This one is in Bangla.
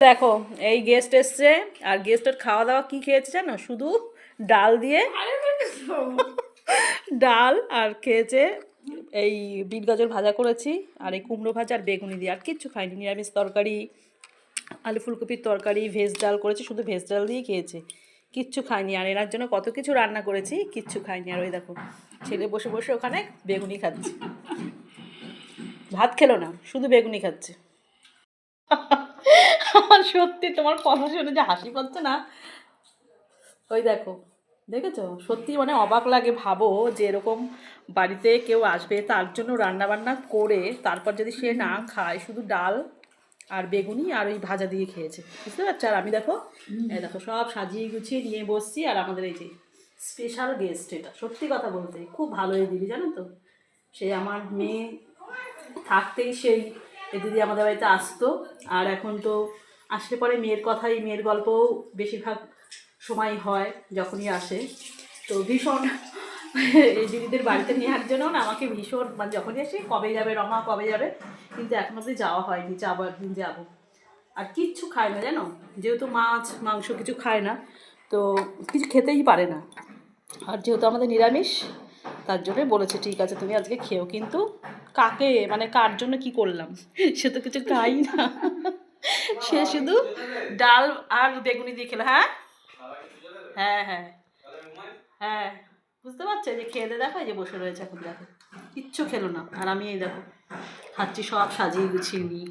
দেখো এই গেস্ট এসছে, আর গেস্টের খাওয়া দাওয়া কি খেয়েছে জানো? শুধু ডাল দিয়ে ডাল আর খেয়েছে এই বিট গাজর ভাজা করেছি, আর এই কুমড়ো ভাজা আর বেগুনি দিয়ে, আর কিচ্ছু খাইনি। নিরামিষ তরকারি, আলু ফুলকপির তরকারি, ভেজ ডাল করেছি, শুধু ভেজ ডাল দিয়ে খেয়েছে, কিচ্ছু খাইনি। আর এনার জন্য কত কিছু রান্না করেছি, কিচ্ছু খাইনি। আর ওই দেখো ছেলে বসে বসে ওখানে বেগুনি খাচ্ছে, ভাত খেলো না, শুধু বেগুনি খাচ্ছে। আমার সত্যি তোমার কথা শুনে যে হাসি পাচ্ছে না, ওই দেখো, দেখেছো? সত্যি মানে অবাক লাগে, ভাবো যে এরকম বাড়িতে কেউ আসবে, তার জন্য রান্না বান্না করে তারপর যদি সে না খায়, শুধু ডাল আর বেগুনি আর ওই ভাজা দিয়ে খেয়েছে, বুঝতে পারছো? আর আমি দেখো, এই দেখো সব সাজিয়ে গুছিয়ে নিয়ে বসছি, আর আমাদের এই যে স্পেশাল গেস্ট, এটা সত্যি কথা বলতে খুব ভালো এই দিদি, জানো তো? সে আমার মেয়ে থাকতেই সেই এ দিদি আমাদের বাড়িতে আসতো, আর এখন তো আসলে পরে মেয়ের কথাই, মেয়ের গল্পও বেশিরভাগ সময় হয় যখনই আসে। তো ভীষণ এই দিদিদের বাড়িতে নেওয়ার জন্য না আমাকে ভীষণ, মানে যখনই আসি কবে যাবে রমা, কবে যাবে, কিন্তু এখন অবধি যাওয়া হয়নি, যাবো একদিন যাবো। আর কিচ্ছু খায় না জানো, যেহেতু মাছ মাংস কিছু খায় না, তো কিছু খেতেই পারে না। আর যেহেতু আমাদের নিরামিষ, তার জন্যই বলেছে ঠিক আছে তুমি আজকে খেও, কিন্তু কাকে মানে কার জন্য কি করলাম, সে তো কিছু খাই না, সে শুধু ডাল আর বেগুনি দিয়ে খেলো। হ্যাঁ হ্যাঁ হ্যাঁ হ্যাঁ, বুঝতে পারছো? যে খেয়ে দিয়ে দেখো, এই যে বসে রয়েছে এখন, দেখো কিচ্ছু খেলো না, আর আমি এই দেখো খাচ্ছি সব সাজিয়ে গুছিয়ে নিই।